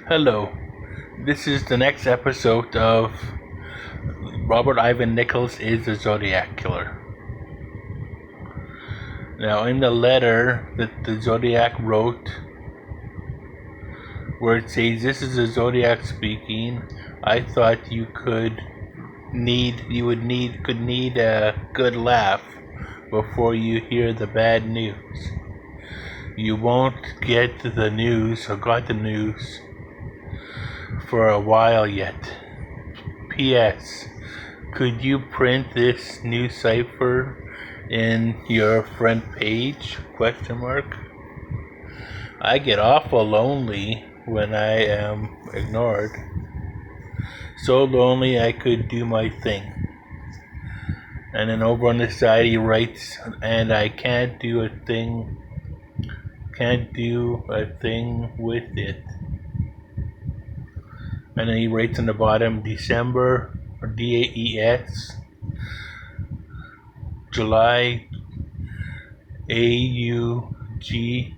Hello, this is the next episode of Robert Ivan Nichols is the Zodiac Killer. Now, in the letter that the Zodiac wrote, where it says, "This is the Zodiac speaking. I thought could need a good laugh before you hear the bad news. You won't get the news or got the news for a while yet. P.S. Could you print this new cipher in your front page? Question mark. I get awful lonely when I am ignored. So lonely I could do my thing." And then over on the side he writes, "And I can't do a thing with it." And then he writes on the bottom, December, or DAES, July, AUG,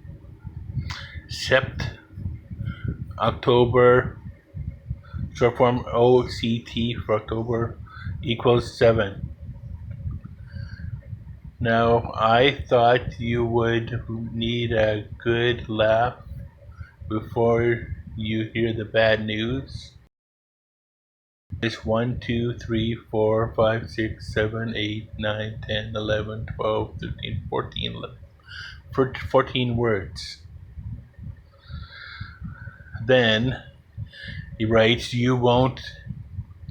Sept, October, short form OCT for October, equals 7. Now, I thought you would need a good laugh before you hear the bad news. It's 1, 2, 3, 4, 5, 6, 7, 8, 9, 10, 11, 12, 13, 14, 14 words. Then he writes, "You won't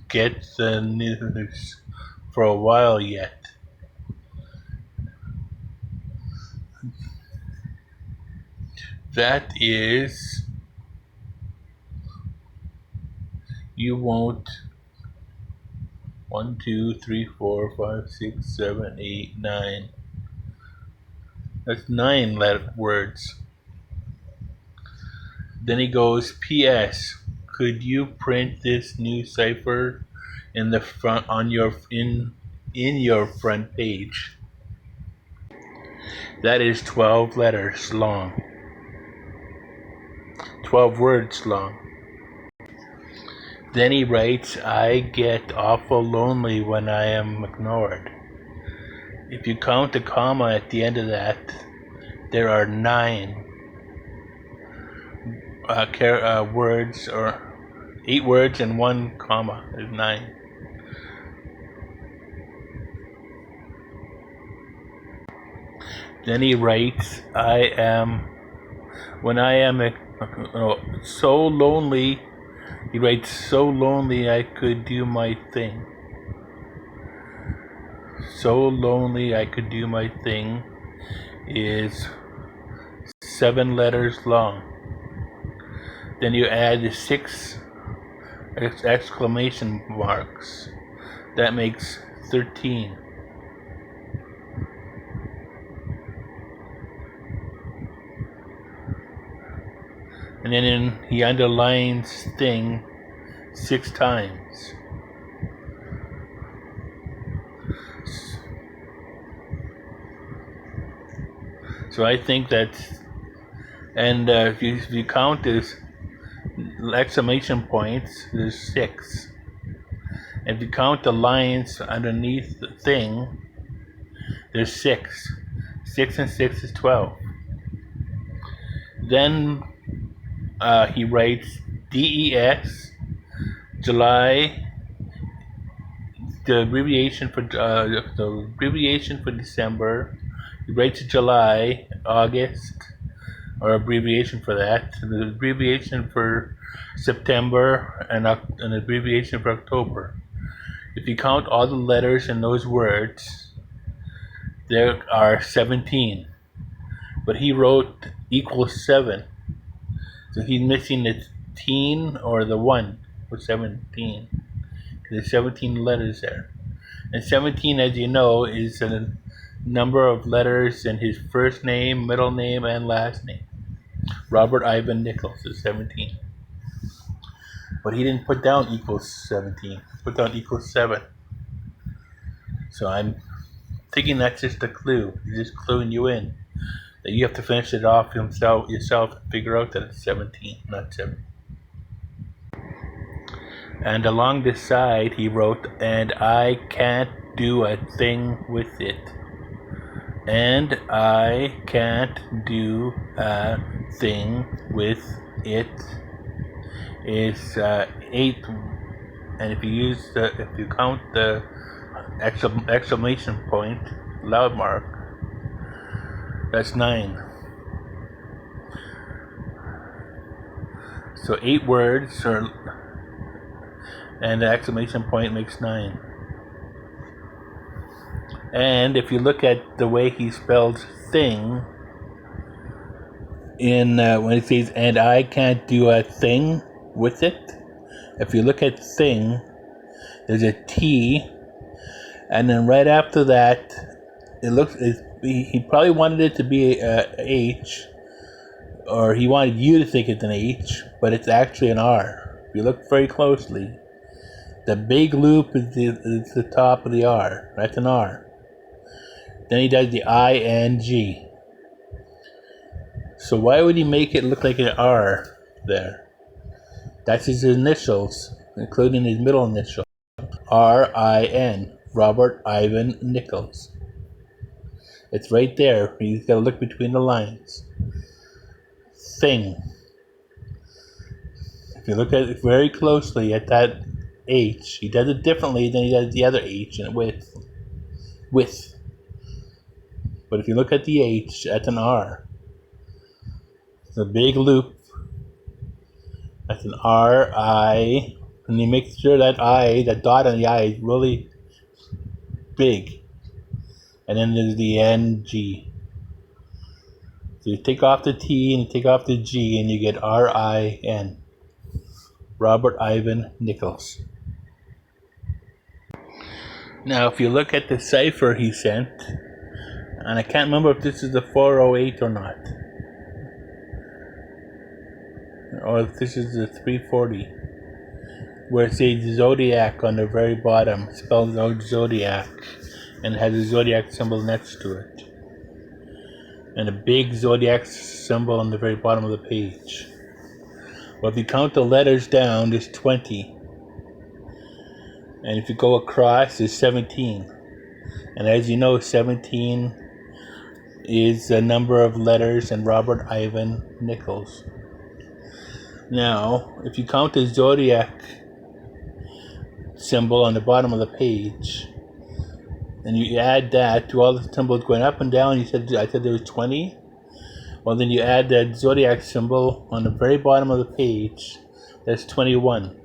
get the news for a while yet." That is, you won't. 1, 2, 3, 4, 5, 6, 7, 8, 9. That's 9 words. Then he goes, "P.S. Could you print this new cipher in the front on your in your front page?" That is 12 letters long. 12 words long. Then he writes, "I get awful lonely when I am ignored." If you count a comma at the end of that, there are 9 words, or 8 words and 1 comma is 9. Then he writes, when I am so lonely," he writes, "so lonely I could do my thing." "So lonely I could do my thing" is 7 letters long. Then you add 6 exclamation marks. That makes 13. And then he underlines thing 6 times. So I think that's, and if you count this exclamation points, there's 6. If you count the lines underneath the thing, there's 6. 6 and 6 is 12. Then he writes DES, July, the abbreviation for December. He writes July, August, or abbreviation for that. The abbreviation for September, and an abbreviation for October. If you count all the letters in those words, there are 17. But he wrote equals 7. So he's missing the teen or the 1 for 17. There's 17 letters there. And 17, as you know, is a number of letters in his first name, middle name, and last name. Robert Ivan Nichols is 17. But he didn't put down equals 17. He put down equals 7. So I'm thinking that's just a clue. He's just cluing you in. That you have to finish it off yourself and figure out that it's 17, not 7. And along the side he wrote, "And I can't do a thing with it." And I can't do a thing with it is 8, and if you count the exclamation point, loud mark, that's 9. So 8 words, and the exclamation point makes 9. And if you look at the way he spells thing, in when it says, "And I can't do a thing with it," if you look at thing, there's a T, and then right after that, he probably wanted it to be a H, or he wanted you to think it's an H, but it's actually an R. If you look very closely, the big loop is the top of the R. That's an R. Then he does the ING. So why would he make it look like an R there? That's his initials, including his middle initial. RIN, Robert Ivan Nichols. It's right there. You've got to look between the lines. Thing. If you look at it very closely at that H, he does it differently than he does the other H and with. But if you look at the H, that's an R. It's a big loop. That's an R-I. And you make sure that that dot on the I is really big. And then there's the NG. So you take off the T and you take off the G and you get RIN. Robert Ivan Nichols. Now if you look at the cipher he sent, and I can't remember if this is the 408 or not, or if this is the 340, where it says Zodiac on the very bottom, spelled out Zodiac, and has a Zodiac symbol next to it, and a big Zodiac symbol on the very bottom of the page. Well, if you count the letters down, there's 20, and if you go across, there's 17, and as you know, 17 is the number of letters in Robert Ivan Nichols. Now, if you count the Zodiac symbol on the bottom of the page, and you add that to all the symbols going up and down, I said there was 20. Well, then you add that Zodiac symbol on the very bottom of the page, that's 21.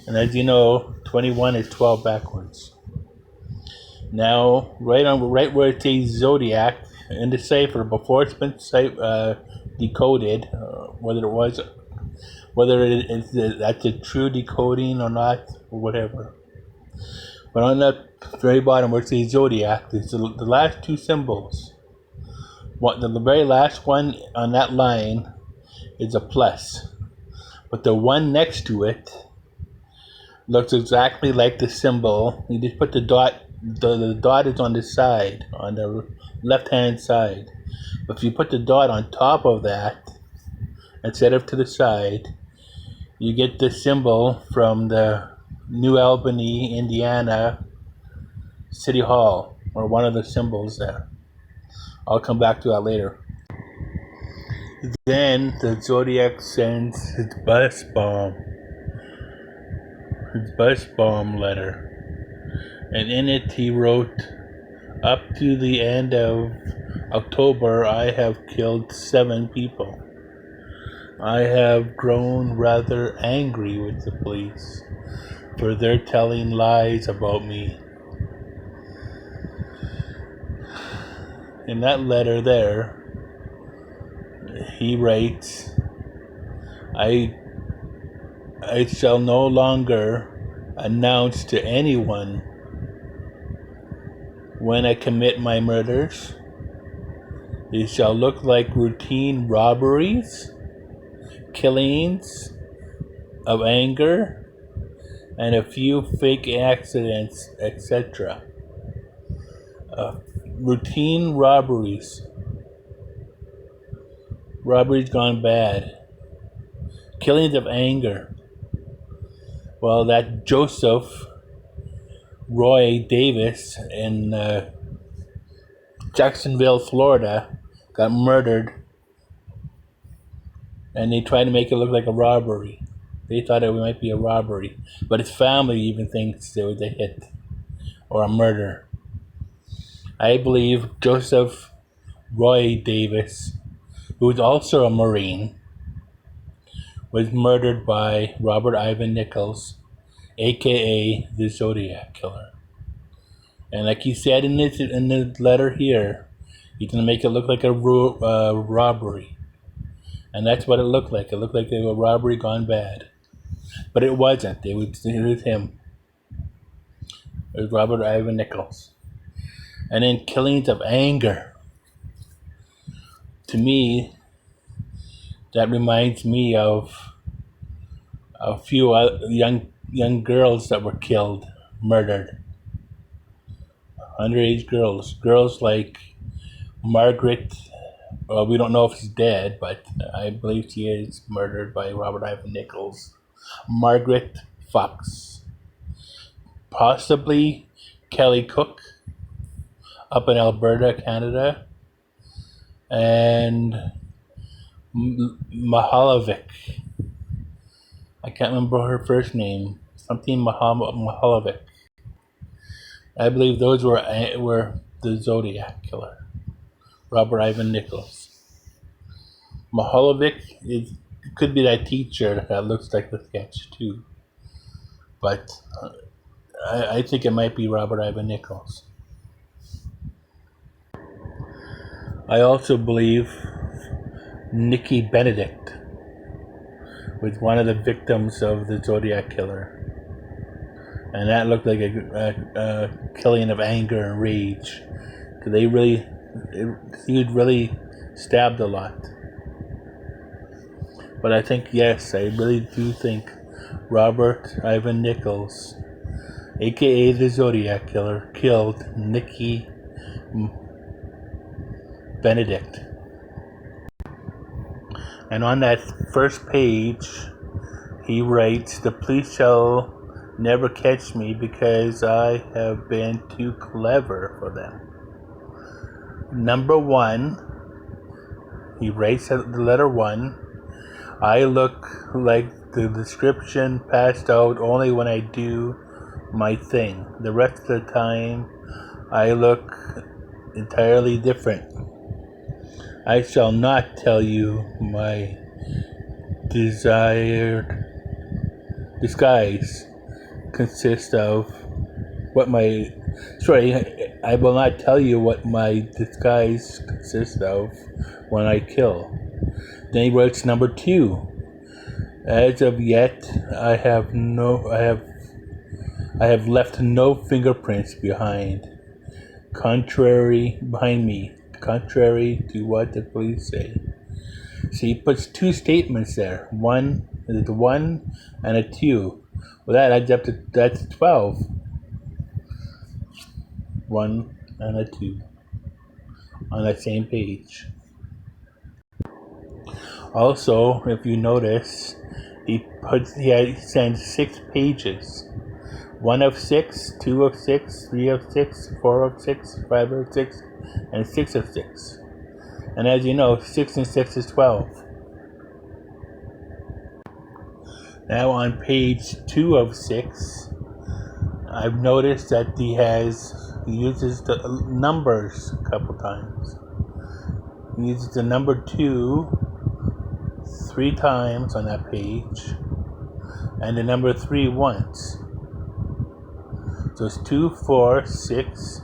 And as you know, 21 is 12 backwards. Now, right where it says Zodiac in the cipher, before it's been decoded, whether that's a true decoding or not, or whatever. But on that very bottom where it says Zodiac, there's the last two symbols. The very last one on that line is a plus, but the one next to it looks exactly like the symbol. You just put the dot. The dot is on the side, on the left-hand side. But if you put the dot on top of that instead of to the side, you get the symbol from the New Albany, Indiana City Hall, or one of the symbols there. I'll come back to that later. Then the Zodiac sends his bus bomb letter. And in it he wrote, "Up to the end of October, I have killed 7 people. I have grown rather angry with the police, for they're telling lies about me." In that letter there, he writes, I shall no longer announce to anyone when I commit my murders. They shall look like routine robberies, killings of anger, and a few fake accidents, etc. Routine robberies. Robberies gone bad. Killings of anger. Well, that Joseph Roy Davis in Jacksonville, Florida, got murdered, and they tried to make it look like a robbery. They thought it might be a robbery, but his family even thinks it was a hit or a murder. I believe Joseph Roy Davis, who was also a Marine, was murdered by Robert Ivan Nichols, aka the Zodiac Killer. And like he said in the letter here, he's gonna make it look like a robbery, and that's what it looked like. It looked like a robbery gone bad, but it wasn't. It was him. It was Robert Ivan Nichols. And then killings of anger. To me, that reminds me of a few young girls that were killed, murdered. Underage girls like Margaret. Well, we don't know if she's dead, but I believe she is murdered by Robert Ivan Nichols. Margaret Fox. Possibly Kelly Cook up in Alberta, Canada. And Mahalovic. I can't remember her first name. Something Mahalovic. I believe those were the Zodiac Killer. Robert Ivan Nichols. Mahalovic could be that teacher that looks like the sketch too. But I think it might be Robert Ivan Nichols. I also believe Nikki Benedict was one of the victims of the Zodiac Killer. And that looked like a killing of anger and rage. He was really stabbed a lot. But I think, yes, I really do think Robert Ivan Nichols, aka the Zodiac Killer, killed Nikki Benedict. And on that first page, he writes, "The police shall never catch me because I have been too clever for them." Number one, he writes at the letter 1, "I look like the description passed out only when I do my thing. The rest of the time, I look entirely different. I shall not tell you my desired disguise consists of I will not tell you what my disguise consists of when I kill." Then he writes number 2. "As of yet, I have left no fingerprints behind me, contrary to what the police say." So he puts 2 statements there. One and a 2. Well, that adds up to that's 12. 1 and a 2 on that same page. Also, if you notice, he sends 6 pages. 1 of 6, 2 of 6, 3 of 6, 4 of 6, 5 of 6, and 6 of 6. And as you know, 6 and 6 is 12. Now on page 2 of 6, I've noticed that he uses the numbers a couple times. He uses the number 2 3 times on that page, and the number 3 once. So it's 2, 4, 6,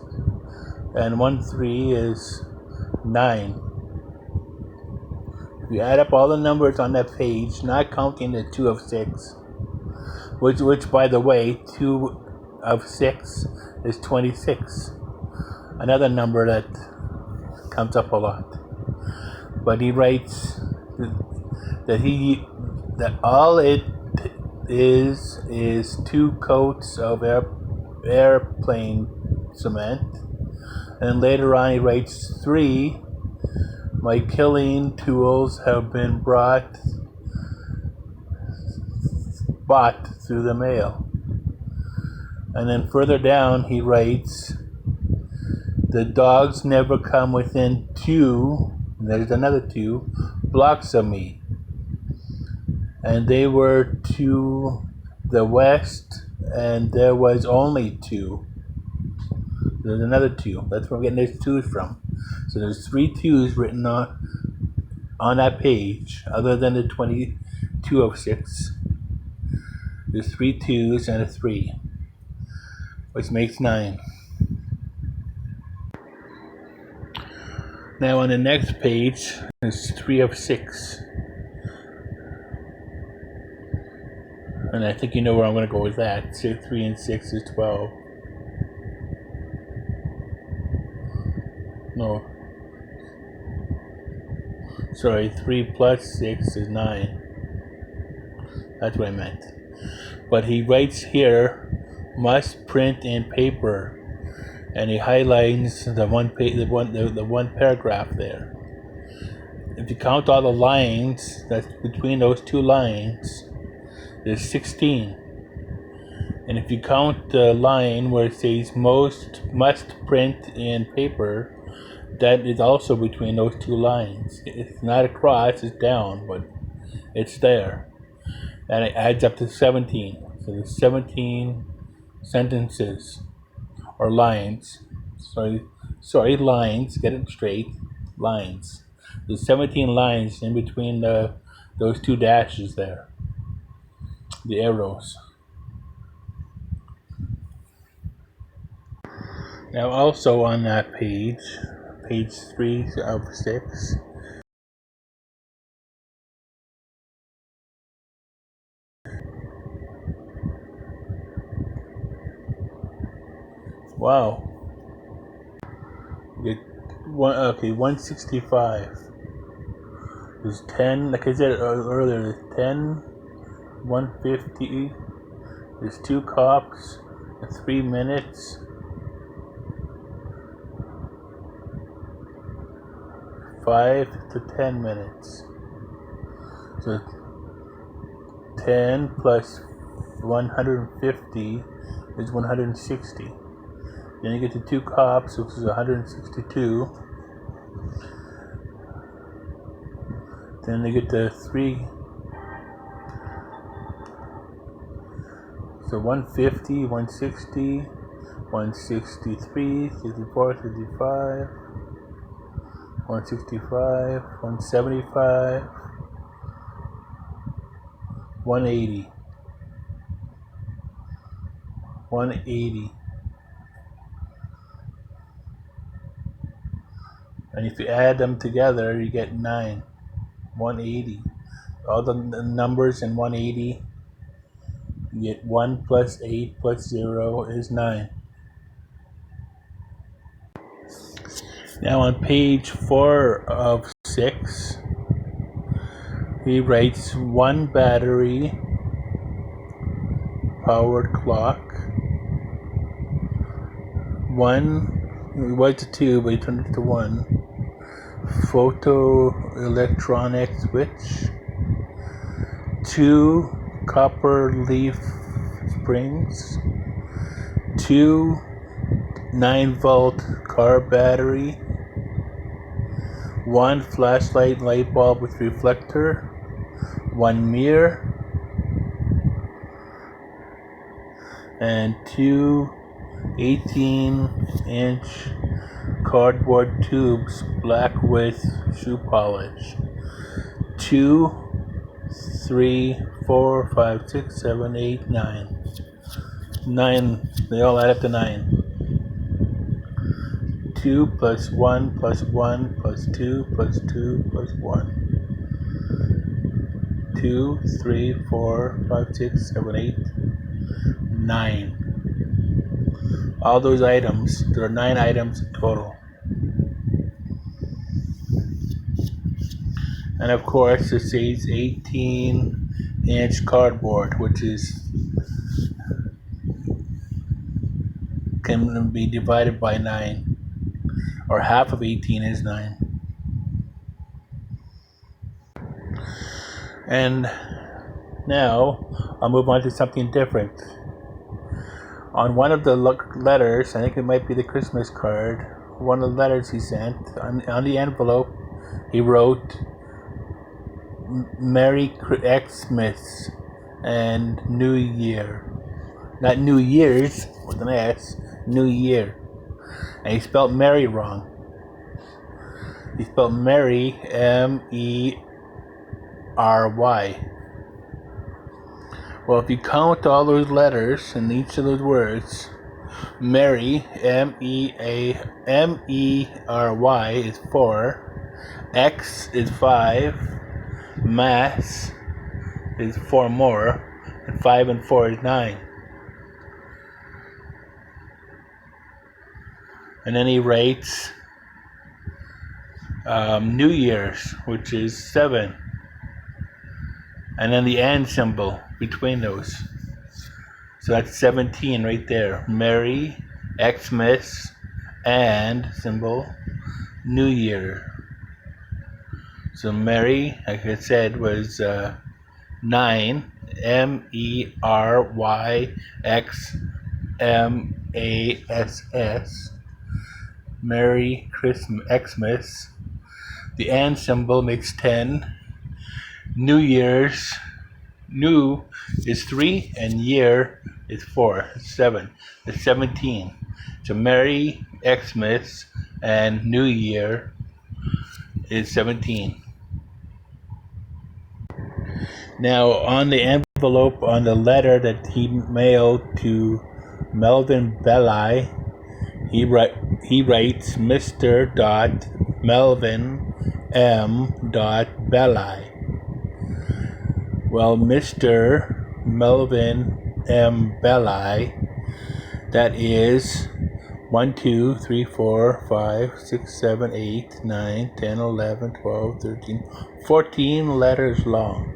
and 1, 3 is 9. If you add up all the numbers on that page, not counting the 2 of 6, which by the way, 2 of 6 is 26. Another number that comes up a lot. But he writes that all it is 2 coats of airplane cement, and later on he writes 3 My killing tools have been bought through the mail. And then further down he writes, the dogs never come within 2, and there's another 2, blocks of me. And they were to the west, and there was only 2. There's another 2. That's where I'm getting those 2s from. So there's 3 2s written on that page, other than the 22 of 6. There's 3 2s and a 3, which makes 9. Now on the next page, there's 3 of 6. And I think you know where I'm going to go with that. 3 and 6 is 12. No. Sorry, 3 plus 6 is 9. That's what I meant. But he writes here, must print in paper. And he highlights the one paragraph there. If you count all the lines that's between those 2 lines, there's 16. And if you count the line where it says must print in paper, that is also between those 2 lines. It's not across, it's down, but it's there. And it adds up to 17. So there's 17 sentences, or lines. Sorry, lines, get it straight, lines. There's 17 lines in between those 2 dashes there, the arrows. Now also on that page 3 of 6, wow, you get 165. There's 10, like I said earlier, there's 10, 150, there's 2 cops, 3 minutes, 5 to 10 minutes. So 10 plus 150 is 160. Then you get to 2 cops, which is 162. Then you get to 3. So 150, 160, 163, 64, 65, 165, 175, 180. 180. And if you add them together, you get 9. 180. All the numbers in 180, you get 1 plus 8 plus 0 is 9. Now on page 4 of 6, he writes 1 battery powered clock, 1, it was a 2 but he turned it to 1, photo electronic switch, 2 copper leaf springs, 2 9-volt car battery, 1 flashlight light bulb with reflector, 1 mirror, and 2 18-inch cardboard tubes black with shoe polish. 2, 3, 4, 5, 6, 7, 8, 9. 9, they all add up to 9. 2 plus 1 plus 1 plus 2 plus 2 plus 1. 2, 3, 4, 5, 6, 7, 8, 9. All those items, there are 9 items in total. And of course it says 18-inch cardboard, which can be divided by 9, or half of 18 is 9. And now I'll move on to something different. On one of the letters, I think it might be the Christmas card, one of the letters he sent, on the envelope, he wrote Merry Xmas and New Year. Not New Year's, with an S, New Year. And he spelled Mary wrong. He spelled Mary, Mery. Well, if you count all those letters in each of those words, Mary, Mery, is 4, X is 5, Mass is 4 more, and 5 and 4 is 9. And then he writes New Year's, which is 7. And then the and symbol between those. So that's 17 right there. Merry, Xmas, and symbol, New Year. So Merry, like I said, was 9, Meryxmass. Merry Christmas, Xmas. The and symbol makes 10. New Year's, new is 3 and year is 4. It's 7. It's 17. So Merry Xmas and New Year is 17. Now on the envelope, on the letter that he mailed to Melvin Belli, he writes Mr. Melvin M. Belli. Well, Mr. Melvin M. Belli, that is 1, 2, 3, 4, 5, 6, 7, 8, 9, 10, 11, 12, 13, 14 letters long.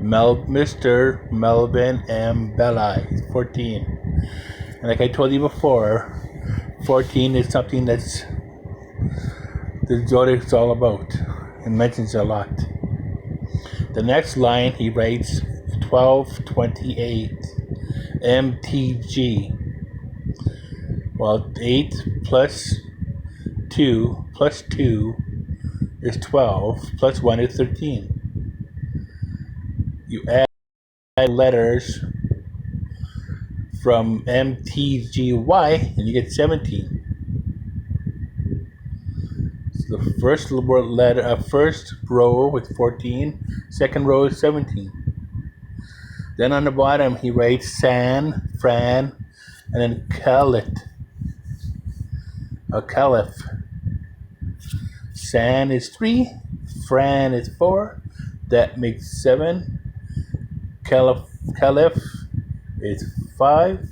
Mr. Melvin M. Belli, 14. And like I told you before, 14 is something that's the Zodiac's all about. It mentions a lot. The next line he writes 1228 MTG. Well, 8 plus 2 is 12, plus 1 is 13. You add letters from MTGY and you get 17. So the first letter, first row with 14, second row is 17. Then on the bottom he writes San, Fran, and then Caliph. Caliph. San is 3, Fran is 4, that makes 7. Caliph is 5,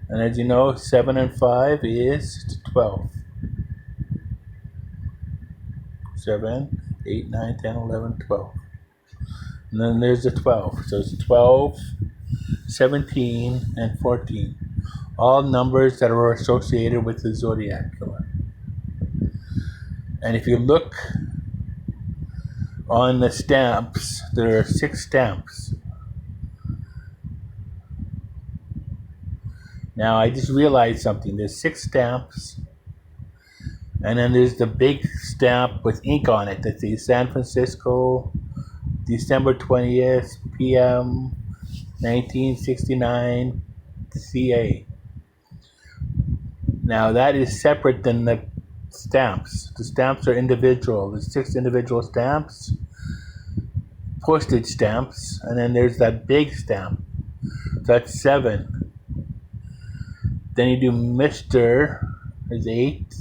and as you know, 7 and 5 is 12. 7, 8, 9, 10, 11, 12. And then there's the 12. So it's 12, 17, and 14. All numbers that are associated with the Zodiac killer. And if you look on the stamps, there are 6 stamps. Now I just realized something. There's 6 stamps, and then there's the big stamp with ink on it that says San Francisco, December 20th, PM, 1969, CA. Now that is separate than the stamps. The stamps are individual. There's 6 individual stamps, postage stamps, and then there's that big stamp. That's 7. Then you do Mr. is 8.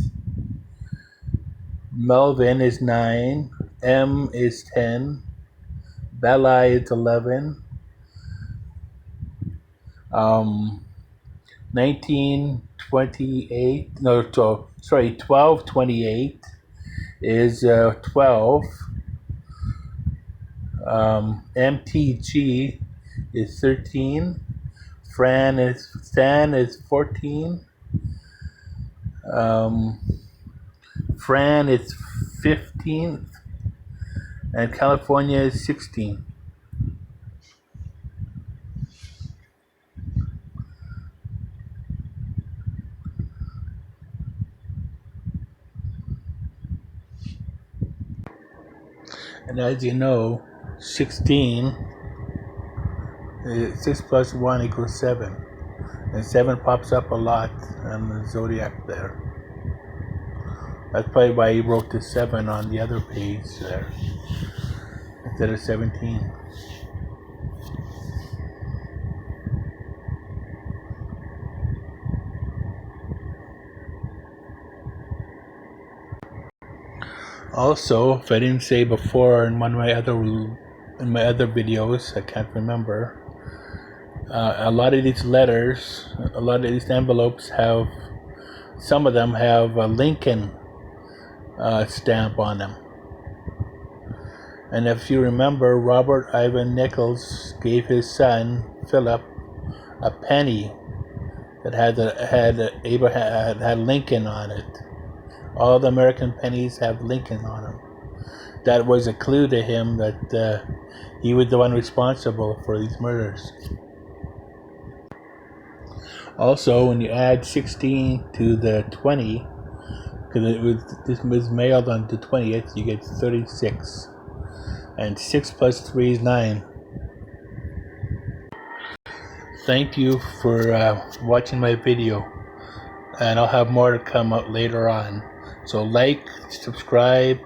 Melvin is 9. M is 10. Belli is 11. 1928. No, 1228 is 12. MTG is 13. Stan is 14. Fran is 15. and California is 16. And as you know, 16, 6 plus 1 equals 7. And 7 pops up a lot on the Zodiac there. That's probably why he wrote the 7 on the other page there instead of 17. Also, if I didn't say before in one of my other videos, I can't remember. A lot of these letters, a lot of these envelopes have, some of them have a Lincoln stamp on them. And if you remember, Robert Ivan Nichols gave his son Philip a penny that had Lincoln on it. All the American pennies have Lincoln on them. That was a clue to him that he was the one responsible for these murders. Also, when you add 16 to the 20, because this was mailed on the 20th, you get 36. And 6 plus 3 is 9. Thank you for watching my video. And I'll have more to come out later on. So like, subscribe,